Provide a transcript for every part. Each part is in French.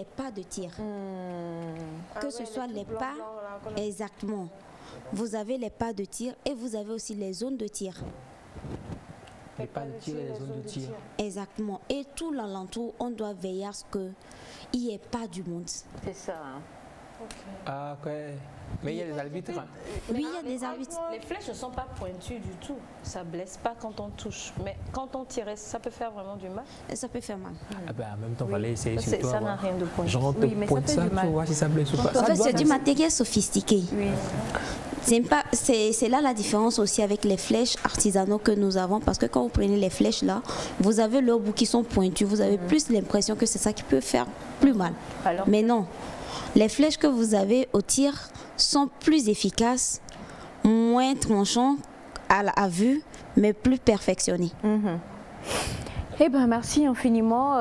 les pas de tir. Que ce soit les pas, exactement. Vous avez les pas de tir et vous avez aussi les zones de tir. Les pas de tir et les zones de tir. Exactement. Et tout l'alentour, on doit veiller à ce qu'il n'y ait pas du monde. C'est ça. Hein. Okay. Ah, ouais. Mais il y a des arbitres. Oui, il y a des arbitres. Les flèches ne sont pas pointues du tout. Ça ne blesse pas quand on touche. Mais quand on tire, ça peut faire vraiment du mal. Ça peut faire mal. Ah ben, en même temps, il fallait essayer sur toi. Ça n'a rien de pointu. Genre, te pointe ça, tu vois si ça blesse ou pas. En fait, c'est du matériel sophistiqué. Oui. C'est là la différence aussi avec les flèches artisanaux que nous avons. Parce que quand vous prenez les flèches là, vous avez leurs bouts qui sont pointus. Vous avez plus l'impression que c'est ça qui peut faire plus mal. Alors, mais non. Les flèches que vous avez au tir sont plus efficaces, moins tranchants à vue, mais plus perfectionnés. Eh bien, merci infiniment.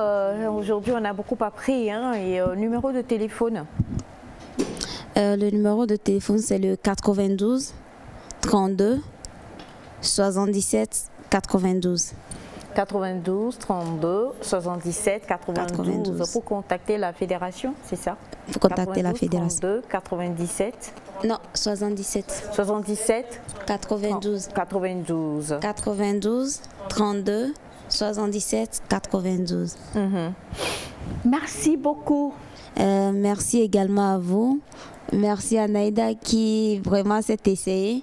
Aujourd'hui, on a beaucoup appris. Hein, et numéro de téléphone? Le numéro de téléphone, c'est le 92 32 77 92. 92 32 77 92 pour contacter la fédération, c'est ça? Pour contacter la fédération. 32 97. Non, 77. 77 92. 92. 92 32 77 92. Merci beaucoup. Merci également à vous. Merci à Naïda qui vraiment s'est essayée.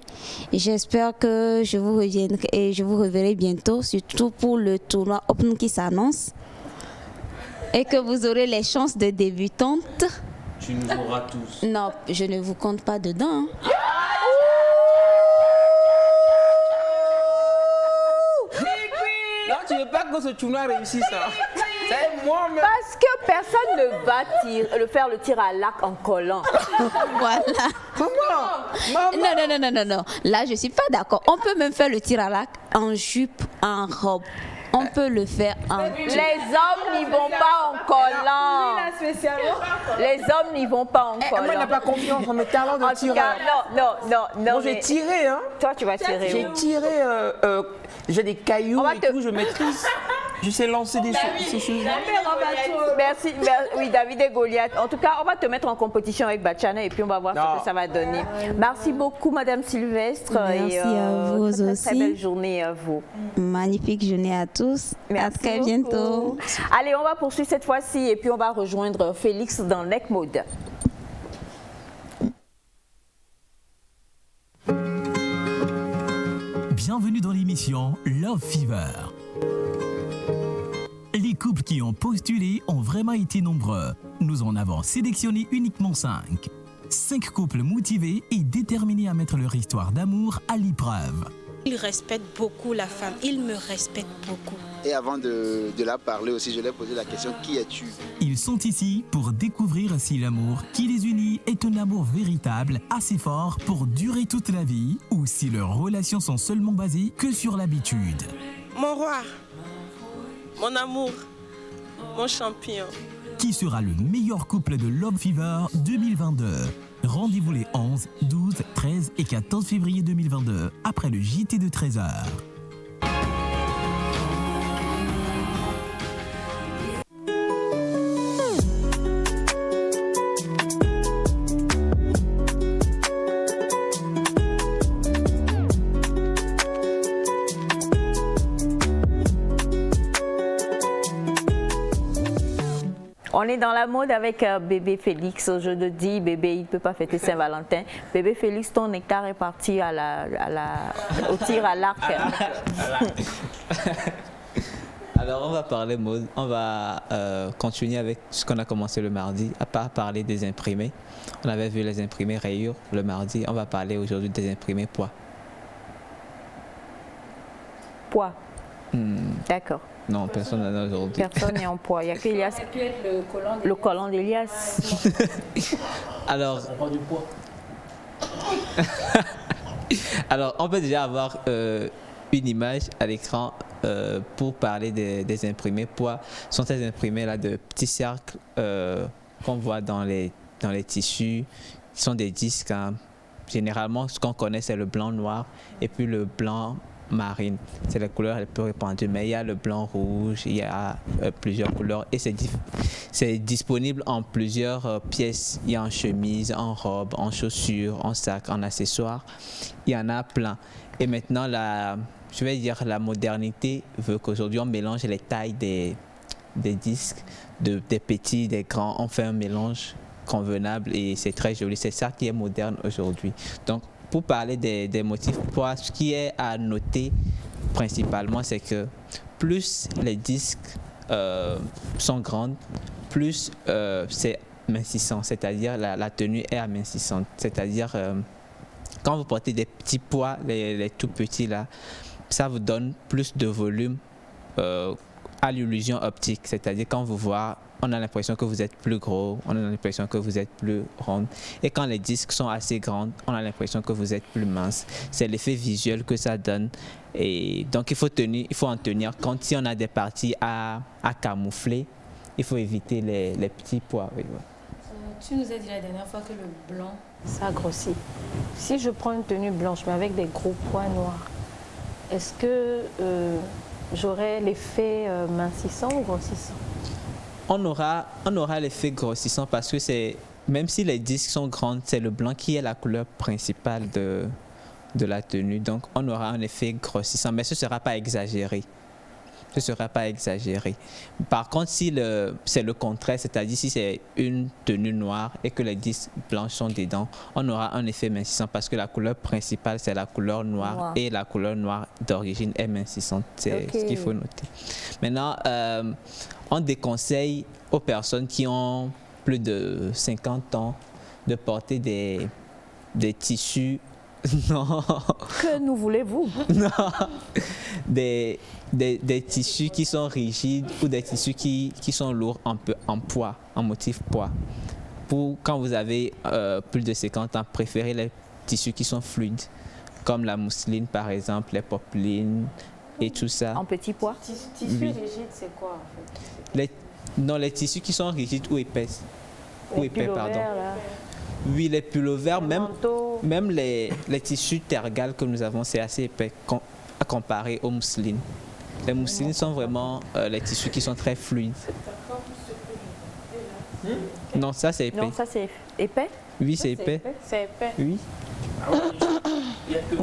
J'espère que je vous reviendrai et je vous reverrai bientôt, surtout pour le tournoi Open qui s'annonce. Et que vous aurez les chances de débutante. Tu nous auras tous. Non, je ne vous compte pas dedans. Non, tu veux pas que ce tournoi réussisse ça. C'est moi même. Parce que personne ne va faire le tir à l'arc en collant. Voilà. Maman. Non. Là, je suis pas d'accord. On peut même faire le tir à l'arc en jupe, en robe. On peut le faire en... Les hommes n'y vont pas en collant. Les hommes n'y vont pas en collant. Moi, il n'a pas confiance en mes talents de tireur. Non. Moi, j'ai tiré, hein. Toi, tu vas tirer. J'ai tiré, j'ai des cailloux et tout, je maîtrise. Je sais lancer des choses. Merci. Oui, David et Goliath. En tout cas, on va te mettre en compétition avec Bachana et puis on va voir ce que ça va donner. Merci beaucoup, Madame Sylvestre. Merci à vous aussi. Très belle journée à vous. Magnifique journée à tous. Merci à très bientôt. Allez, on va poursuivre cette fois-ci et puis on va rejoindre Félix dans Neck Mode. Bienvenue dans l'émission Love Fever. Les couples qui ont postulé ont vraiment été nombreux. Nous en avons sélectionné uniquement 5. 5 couples motivés et déterminés à mettre leur histoire d'amour à l'épreuve. Il respecte beaucoup la femme, il me respecte beaucoup. Et avant de la parler aussi, je lui ai posé la question, qui es-tu? Ils sont ici pour découvrir si l'amour qui les unit est un amour véritable, assez fort pour durer toute la vie, ou si leurs relations sont seulement basées que sur l'habitude. Mon roi, mon amour, mon champion. Qui sera le meilleur couple de Love Fever 2022? Rendez-vous les 11, 12, 13 et 14 février 2022, après le JT de 13h. On est dans la mode avec bébé Félix. Je le dis, bébé, il ne peut pas fêter Saint-Valentin. Bébé Félix, ton nectar est parti au tir à l'arc. Alors, on va parler mode. On va continuer avec ce qu'on a commencé le mardi, à part parler des imprimés. On avait vu les imprimés rayures le mardi. On va parler aujourd'hui des imprimés poids. Poids. D'accord. Non, personne n'en a aujourd'hui. Personne n'est en poids. Il y a qu'Elias. Ça peut être le collant d'Elias. Alors, alors, on peut déjà avoir une image à l'écran pour parler des imprimés poids. Ce sont ces imprimés-là de petits cercles qu'on voit dans les tissus. Ce sont des disques. Hein. Généralement, ce qu'on connaît, c'est le blanc-noir et puis le blanc marine. C'est la couleur les plus répandues. Mais il y a le blanc rouge, il y a plusieurs couleurs et c'est disponible en plusieurs pièces. Il y a en chemise, en robe, en chaussures, en sac, en accessoires. Il y en a plein. Et maintenant, je vais dire la modernité veut qu'aujourd'hui on mélange les tailles des disques, des petits, des grands. On fait un mélange convenable et c'est très joli. C'est ça qui est moderne aujourd'hui. Donc, pour parler des motifs poids, ce qui est à noter principalement, c'est que plus les disques sont grands, plus c'est mincissant, c'est-à-dire la tenue est amincissante. C'est-à-dire, quand vous portez des petits poids, les tout petits là, ça vous donne plus de volume à l'illusion optique. C'est-à-dire, quand vous voyez, on a l'impression que vous êtes plus gros, on a l'impression que vous êtes plus ronde. Et quand les disques sont assez grands, on a l'impression que vous êtes plus mince. C'est l'effet visuel que ça donne. Et donc, il faut en tenir compte. Si on a des parties à camoufler, il faut éviter les petits poids. Oui, ouais. Tu nous as dit la dernière fois que le blanc, ça grossit. Si je prends une tenue blanche, mais avec des gros points noirs, est-ce que j'aurai l'effet mincissant ou grossissant? On aura l'effet grossissant parce que même si les disques sont grands, c'est le blanc qui est la couleur principale de la tenue. Donc, on aura un effet grossissant, mais ce ne sera pas exagéré. Ce ne sera pas exagéré. Par contre, si c'est le contraire, c'est-à-dire si c'est une tenue noire et que les disques blancs sont dedans, on aura un effet mincissant parce que la couleur principale, c'est la couleur noire et la couleur noire d'origine est mincissante. C'est ce qu'il faut noter. Maintenant, on déconseille aux personnes qui ont plus de 50 ans de porter des tissus. Non. Que nous voulez-vous? Non. Des tissus qui sont rigides ou des tissus qui sont lourds en poids, en motif poids. Pour quand vous avez plus de 50 ans, préférez les tissus qui sont fluides, comme la mousseline par exemple, les popelines et tout ça. En petit poids? Tissu rigide, c'est quoi en fait? Les tissus qui sont rigides ou épaisses. Ou épais, pardon. Là. Oui, les pullovers, même les tissus tergales que nous avons, c'est assez épais à comparer aux mousselines. Les mousselines sont vraiment les tissus qui sont très fluides. Non, ça c'est épais. Non, ça c'est épais? Oui, c'est épais. C'est épais. Oui.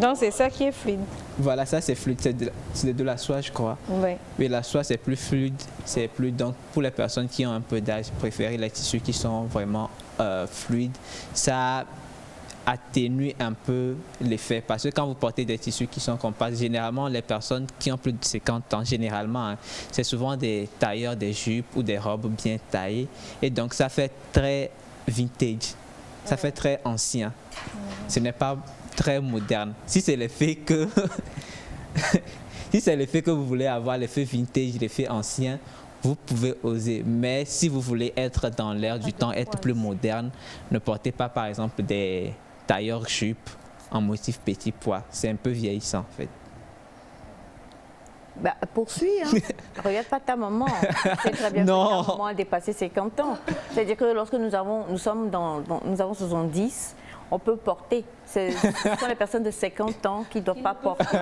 Donc c'est ça qui est fluide. Voilà, ça c'est fluide. C'est de la soie, je crois. Oui. Mais la soie, c'est plus fluide. Donc, pour les personnes qui ont un peu d'âge, préférez les tissus qui sont vraiment fluides. Ça atténue un peu l'effet. Parce que quand vous portez des tissus qui sont compacts, généralement, les personnes qui ont plus de 50 ans, généralement, c'est souvent des tailleurs, des jupes ou des robes bien taillées. Et donc, ça fait très vintage. Ça fait très ancien. Ce n'est pas très moderne. Si c'est l'effet que si c'est l'effet que vous voulez avoir, l'effet vintage, l'effet ancien, vous pouvez oser. Mais si vous voulez être dans l'air du temps, être plus moderne, ne portez pas par exemple des tailleurs jupes en motif petit pois. C'est un peu vieillissant en fait. Bah, poursuis, hein. Regarde pas ta maman. C'est très bien que ta maman a dépassé 50 ans. C'est-à-dire que lorsque nous avons 70, on peut porter. Ce sont les personnes de 50 ans qui ne doivent pas porter.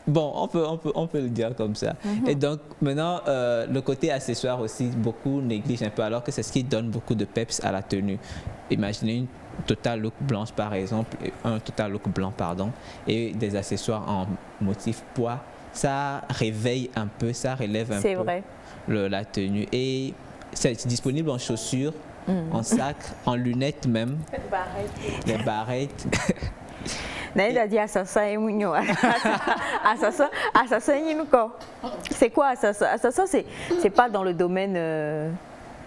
Bon, on peut le dire comme ça. Et donc, maintenant, le côté accessoire aussi, beaucoup négligent un peu, alors que c'est ce qui donne beaucoup de peps à la tenue. Imaginez une total look blanche, par exemple, un total look blanc, pardon, et des accessoires en motif pois. Ça réveille un peu, ça relève un peu la tenue. Et c'est disponible en chaussures, en sac, en lunettes même. Les barrettes. Naïda dit assassin et mignon. Assassin c'est quoi assassin? Assassin, c'est pas dans le domaine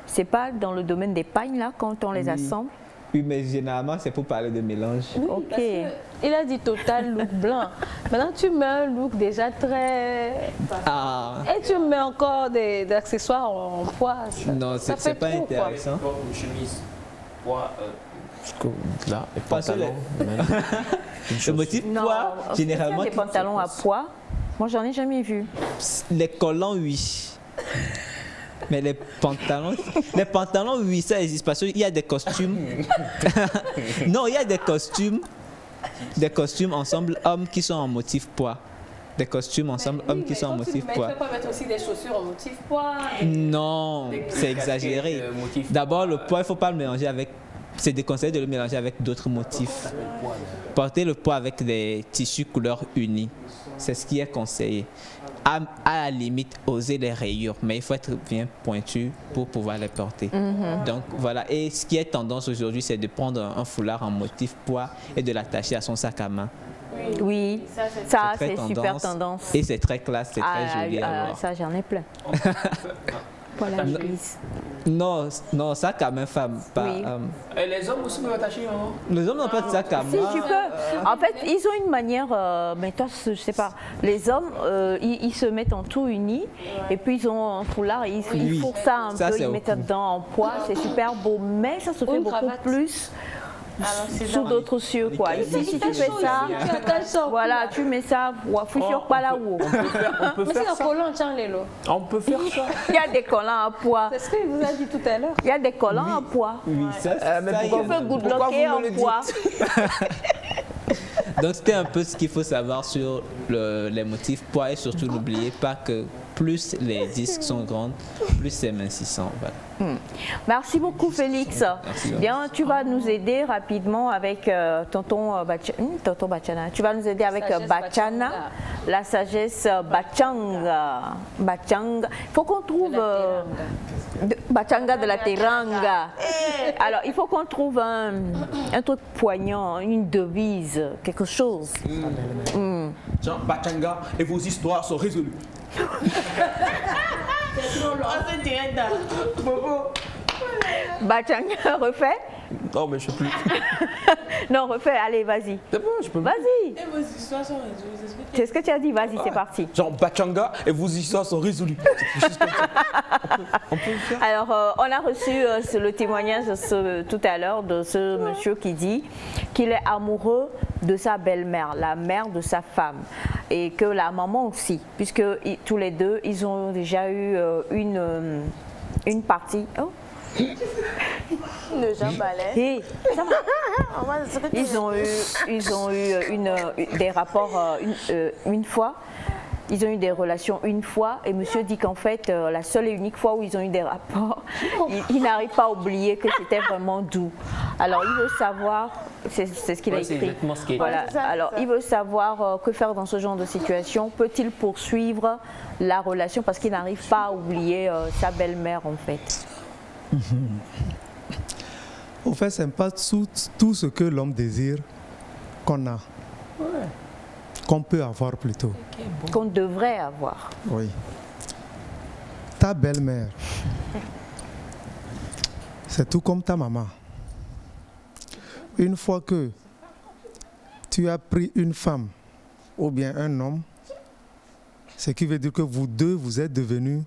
c'est pas dans le domaine des pagnes là quand on les assemble. Oui, mais généralement c'est pour parler de mélange. Oui, ok. Il a dit total look blanc. Maintenant tu mets un look déjà très et tu mets encore des accessoires en poids. Non, c'est pas intéressant. Une chemise poids là, les pantalons. Le motif poids, généralement. Des pantalons à pois, moi j'en ai jamais vu. Les collants, oui. Mais les pantalons, oui, ça existe parce qu'il y a des costumes. Non, il y a des costumes des costumes ensemble hommes qui sont en motif pois. Des costumes ensemble hommes qui sont en motif pois. Tu ne peux pas mettre aussi des chaussures en motif pois. Non, c'est exagéré. D'abord, le pois, il ne faut pas le mélanger avec... C'est déconseillé de le mélanger avec d'autres motifs. Porter le pois avec des tissus couleur unie, c'est ce qui est conseillé. À la limite, oser les rayures, mais il faut être bien pointu pour pouvoir les porter. Donc voilà, et ce qui est tendance aujourd'hui, c'est de prendre un foulard en motif pois et de l'attacher à son sac à main. Oui, ça c'est très super tendance. Et c'est très classe, c'est très joli à voir. Ça, j'en ai plein. Voilà, non, sac à main femme, pas Oui. homme. Et les hommes aussi peuvent attacher, non? Les hommes n'ont pas de sac à main. Si tu peux. En fait, ils ont une manière, mais toi, je sais pas. Les hommes, ils se mettent en tout uni, et puis ils ont un foulard, ils font ça un peu, ils mettent ça dedans en poids, c'est super beau, mais ça se fait beaucoup plus sous d'autres cieux, quoi. Ici, si tu fais ça, voilà, tu mets ça, fouille pas là où. On peut faire ça. On peut faire ça. Il y a des collants à poids. C'est ce qu'il vous a dit tout à l'heure. Il y a des collants à poids. Oui, ça, mais ça, pourquoi On peut Pourquoi goodlocker vous en me le poids. Donc c'était un peu ce qu'il faut savoir sur les motifs poids et surtout n'oubliez pas que plus les disques sont grands, plus c'est mincissant. Voilà. Merci beaucoup Félix. Merci. Bien, tu vas nous aider rapidement avec tonton Bachana. Tu vas nous aider avec Bachana, la sagesse Bachanga. Bachanga. Il faut qu'on trouve Bachanga de la Teranga. Alors, il faut qu'on trouve un truc poignant, une devise, quelque chose. Jean Bachanga et vos histoires sont résolues. Bachanga, refait. Non, mais je sais plus. Non, refais, allez, vas-y. C'est bon, je peux. Vas-y. Et vos histoires sont résolues. C'est ce que tu as dit, vas-y, c'est parti. Jean Bachanga et vos histoires sont résolues. On peut le faire. Alors, on a reçu le témoignage tout à l'heure de ce monsieur qui dit qu'il est amoureux de sa belle-mère, la mère de sa femme, et que la maman aussi, puisque tous les deux, ils ont déjà eu une partie. Oh. Le Jean Ballet. Hey, ça va. Ils ont eu des rapports une fois. Ils ont eu des relations une fois et monsieur dit qu'en fait, la seule et unique fois où ils ont eu des rapports, il n'arrive pas à oublier que c'était vraiment doux. Alors il veut savoir, c'est ce qu'il a écrit. Exactement ce qui est Voilà. Alors il veut savoir que faire dans ce genre de situation. Peut-il poursuivre la relation parce qu'il n'arrive pas à oublier sa belle-mère en fait. Au fait, c'est pas tout ce que l'homme désire qu'on a. Ouais. Qu'on peut avoir plutôt. Okay, bon. Qu'on devrait avoir. Oui. Ta belle-mère, c'est tout comme ta maman. Une fois que tu as pris une femme ou bien un homme, ce qui veut dire que vous deux, vous êtes devenus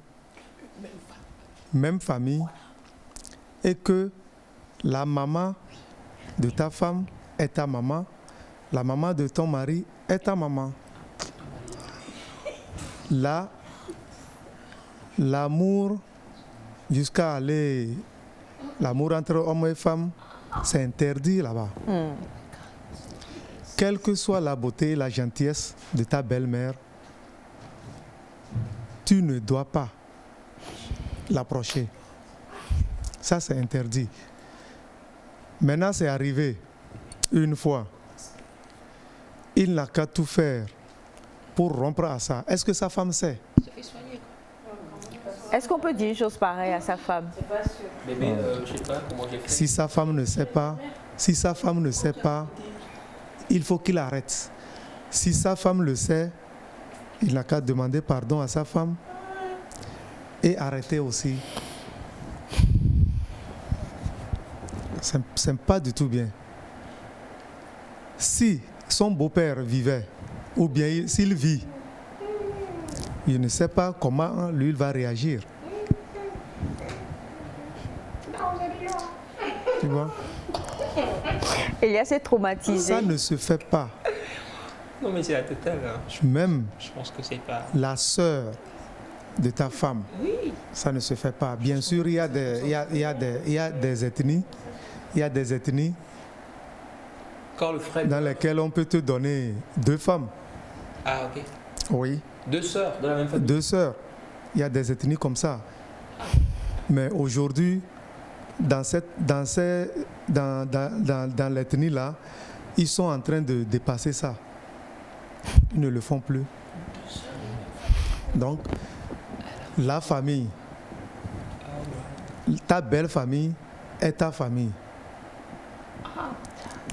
même famille et que la maman de ta femme est ta maman, la maman de ton mari est ta maman. Là, l'amour, jusqu'à aller, l'amour entre hommes et femmes, c'est interdit là-bas. Quelle que soit la beauté et la gentillesse de ta belle-mère, tu ne dois pas l'approcher. Ça, c'est interdit. Maintenant, c'est arrivé une fois. Il n'a qu'à tout faire pour rompre à ça. Est-ce que sa femme sait? Est-ce qu'on peut dire une chose pareille à sa femme? C'est pas sûr. Bébé, je sais pas comment j'ai fait. Si sa femme ne sait pas, il faut qu'il arrête. Si sa femme le sait, il n'a qu'à demander pardon à sa femme et arrêter aussi. C'est pas du tout bien. Si son beau-père vivait, ou bien s'il vit, il ne sait pas comment lui il va réagir. Tu vois? Elias est traumatisé. Ça ne se fait pas. Non, mais c'est la totale. Hein. Même Je pense que c'est pas. la sœur de ta femme, ça ne se fait pas. Bien sûr, il y a des ethnies. Il y a des ethnies. D'accord, le frère. dans lesquelles on peut te donner 2 femmes. Ah, ok. Oui. 2 sœurs de la même famille. 2 sœurs. Il y a des ethnies comme ça. Mais aujourd'hui, dans l'ethnie-là, ils sont en train de dépasser ça. Ils ne le font plus. Donc, la famille, ta belle famille est ta famille.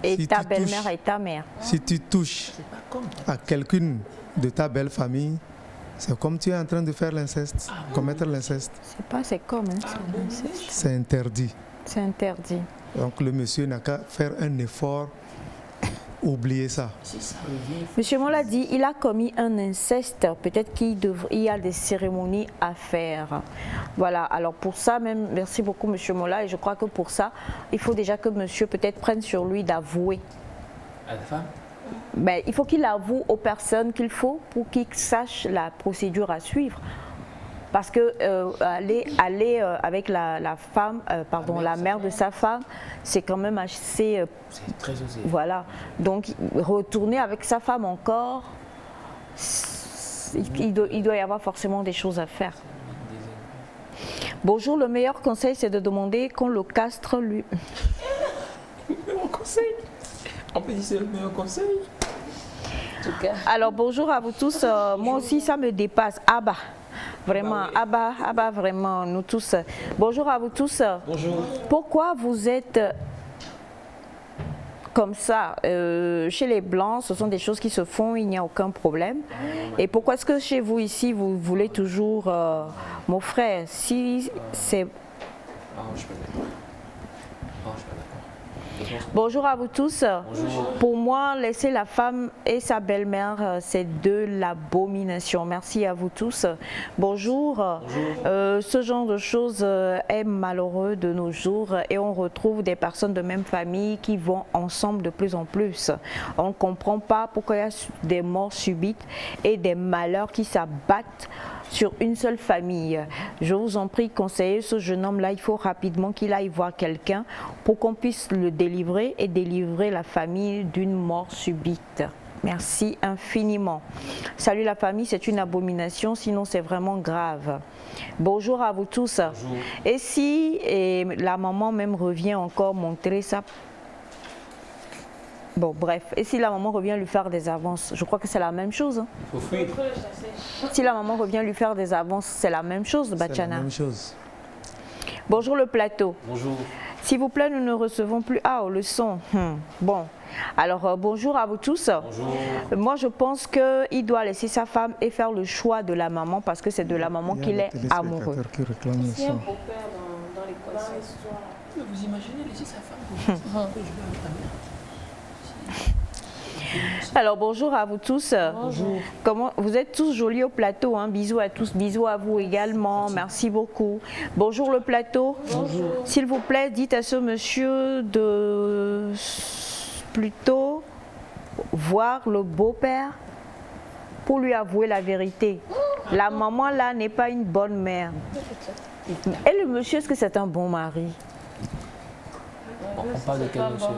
Et Si ta tu belle-mère touches- et ta mère. Si tu touches à quelqu'une de ta belle famille, c'est comme tu es en train de faire l'inceste, commettre l'inceste. C'est comme, hein, C'est interdit. c'est interdit. Donc le monsieur n'a qu'à faire un effort, oublier ça. Monsieur Mola dit, il a commis un inceste, peut-être qu'il y a des cérémonies à faire. Voilà, alors pour ça même, merci beaucoup Monsieur Mola, et je crois que pour ça, il faut déjà que monsieur peut-être prenne sur lui d'avouer. À la femme? Ben, il faut qu'il avoue aux personnes qu'il faut pour qu'ils sachent la procédure à suivre. Parce que aller avec la femme, la mère de sa femme, c'est quand même assez... C'est très osé. Voilà. Donc, retourner avec sa femme encore, il doit y avoir forcément des choses à faire. Bonjour, le meilleur conseil, c'est de demander qu'on le castre lui. Mon conseil. On peut dire c'est le meilleur conseil. En tout cas. Alors, bonjour à vous tous. Moi aussi, ça me dépasse. Ah bah, vraiment, ah bah, vraiment, nous tous. Bonjour à vous tous. Bonjour. Pourquoi vous êtes comme ça chez les Blancs, ce sont des choses qui se font, il n'y a aucun problème. Et pourquoi est-ce que chez vous ici, vous voulez toujours mon frère, si c'est... Ah, je suis pas d'accord. Ah, je suis pas d'accord. Bonjour à vous tous. Bonjour. Pour moi, laisser la femme et sa belle-mère, c'est de l'abomination. Merci à vous tous. Bonjour. Ce genre de choses est malheureux de nos jours et on retrouve des personnes de même famille qui vont ensemble de plus en plus. On ne comprend pas pourquoi il y a des morts subites et des malheurs qui s'abattent sur une seule famille. Je vous en prie, conseillez ce jeune homme-là, il faut rapidement qu'il aille voir quelqu'un pour qu'on puisse le délivrer et délivrer la famille d'une mort subite. Merci infiniment. Salut la famille, c'est une abomination, sinon c'est vraiment grave. Bonjour à vous tous. Bonjour. Et si la maman même revient encore montrer ça. Bon, bref. Et si la maman revient lui faire des avances, je crois que c'est la même chose. Faut fuir. Si la maman revient lui faire des avances, c'est la même chose, C'est la Bachana. même chose. Bonjour le plateau. Bonjour. S'il vous plaît, nous ne recevons plus... Ah, le son. Bon. Alors, bonjour à vous tous. Bonjour. Moi, je pense qu'il doit laisser sa femme et faire le choix de la maman parce que c'est de la maman qu'il est amoureux. Qui réclame le Il y a un son. beau-père dans l'équation. Vous imaginez laisser sa femme pour faire ça? Je vais avec ta mère. Alors, bonjour à vous tous. Bonjour. Comment, vous êtes tous jolis au plateau. Hein. Bisous à tous. Bisous à vous également. Merci beaucoup. Bonjour le plateau. Bonjour. S'il vous plaît, dites à ce monsieur de plutôt voir le beau-père pour lui avouer la vérité. La maman là n'est pas une bonne mère. Et le monsieur, est-ce que c'est un bon mari? On parle de quel monsieur?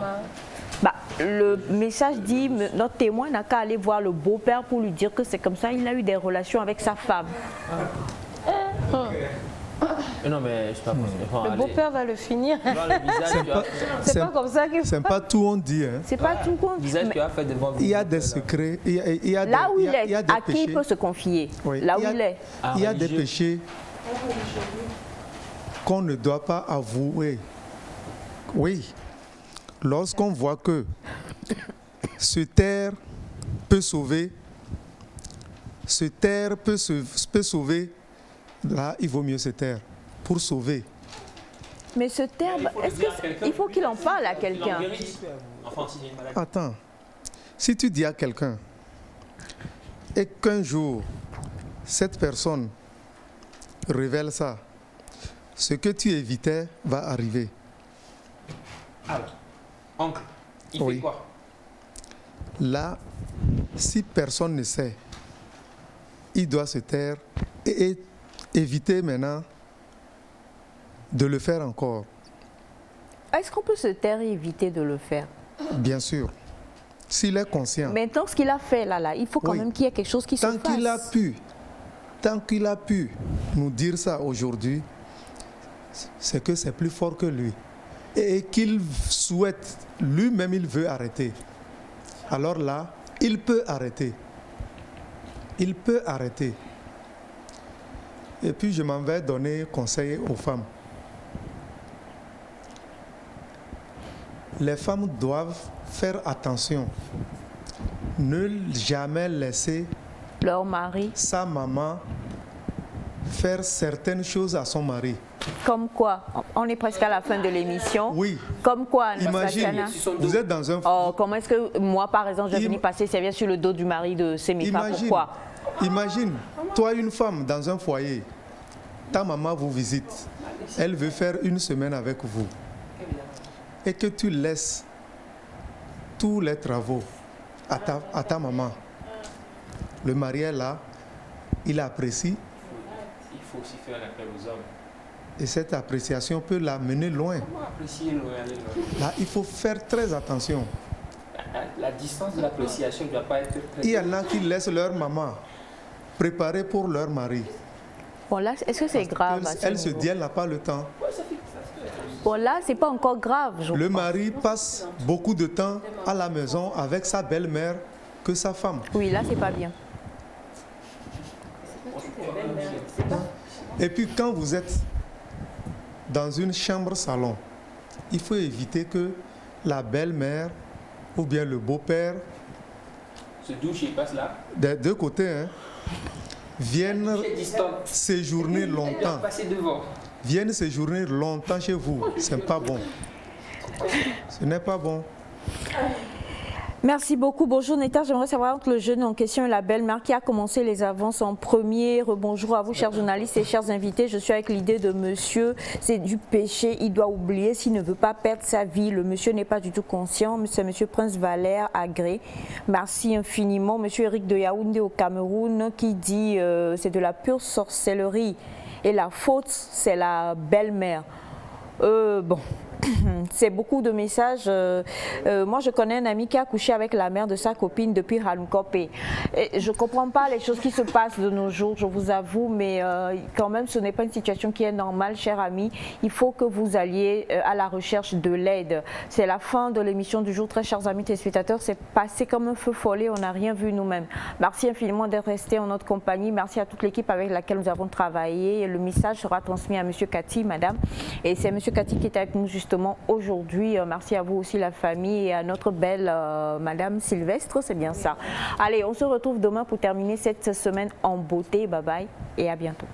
Bah, le message dit, notre témoin n'a qu'à aller voir le beau-père pour lui dire que c'est comme ça, il a eu des relations avec sa femme. Non, mais c'est pas possible. Enfin, Le allez. beau-père va le finir. Voir le visage, tu as fait. C'est pas comme ça qu'il faut. C'est pas tout on dit. Hein. C'est pas tout con. Le visage, tu as fait devant Il y a des secrets. Il y a Là des, où il il y a est, des à qui il péchés. peut se confier? Oui. Là où il est. Il y a des religieux. péchés qu'on ne doit pas avouer. Oui. Lorsqu'on voit que se taire peut sauver, se taire peut sauver, là, il vaut mieux se taire pour sauver. Mais ce terme, est-ce qu'il faut qu'il en parle à quelqu'un? Enfin, si j'ai une maladie. Attends, si tu dis à quelqu'un et qu'un jour, cette personne révèle ça, ce que tu évitais va arriver. Alors, oncle, il Oui. fait quoi? Là, si personne ne sait, il doit se taire et éviter maintenant de le faire encore. Est-ce qu'on peut se taire et éviter de le faire? Bien sûr. S'il est conscient. Maintenant, ce qu'il a fait là, il faut quand même qu'il y ait quelque chose qui se fasse. Tant qu'il a pu nous dire ça aujourd'hui, c'est que c'est plus fort que lui. Et qu'il souhaite, lui-même, il veut arrêter. Alors là, il peut arrêter. Il peut arrêter. Et puis, je m'en vais donner conseil aux femmes. Les femmes doivent faire attention. Ne jamais laisser leur mari, sa maman, faire certaines choses à son mari. Comme quoi? On est presque à la fin de l'émission. Oui. Comme quoi? Imagine, vous êtes dans un... Oh, comment est-ce que moi, par exemple, je vais venir passer servir sur le dos du mari de Semika? Pourquoi? Imagine, toi, une femme dans un foyer, ta maman vous visite, elle veut faire une semaine avec vous, et que tu laisses tous les travaux à ta maman. Le mari est là, il apprécie. Il faut aussi faire l'appel aux hommes. Et cette appréciation peut l'amener loin. Comment apprécier loin, aller loin? Là, il faut faire très attention. La distance de l'appréciation ne doit pas être très... Il y en a qui laissent leur maman préparer pour leur mari. Bon là, est-ce que c'est grave? Elle se dit, elle n'a pas le temps. Bon là, c'est pas encore grave. Le mari passe beaucoup de temps à la maison avec sa belle-mère que sa femme. Oui, là, c'est pas bien. Et puis quand vous êtes dans une chambre-salon, il faut éviter que la belle-mère ou bien le beau-père, se douche et passe là. des deux côtés, hein, viennent séjourner longtemps. Viennent séjourner longtemps chez vous. Ce n'est pas bon. Ce n'est pas bon. Merci beaucoup. Bonjour Neta, j'aimerais savoir entre le jeune en question et la belle-mère qui a commencé les avances en premier. Rebonjour à vous, chers journalistes et chers invités. Je suis avec l'idée de monsieur, c'est du péché, il doit oublier s'il ne veut pas perdre sa vie. Le monsieur n'est pas du tout conscient, c'est monsieur Prince Valère Agré. Merci infiniment. Monsieur Eric de Yaoundé au Cameroun qui dit c'est de la pure sorcellerie et la faute c'est la belle-mère. Bon. C'est beaucoup de messages. Moi, je connais un ami qui a couché avec la mère de sa copine depuis Hanukopé. Je ne comprends pas les choses qui se passent de nos jours, je vous avoue, mais quand même, ce n'est pas une situation qui est normale, cher ami. Il faut que vous alliez à la recherche de l'aide. C'est la fin de l'émission du jour, très chers amis téléspectateurs. C'est passé comme un feu follet, on n'a rien vu nous-mêmes. Merci infiniment d'être resté en notre compagnie. Merci à toute l'équipe avec laquelle nous avons travaillé. Le message sera transmis à M. Cathy, madame. Et c'est M. Cathy qui est avec nous justement aujourd'hui. Merci à vous aussi la famille et à notre belle madame Sylvestre, c'est bien ça. Allez, on se retrouve demain pour terminer cette semaine en beauté. Bye bye et à bientôt.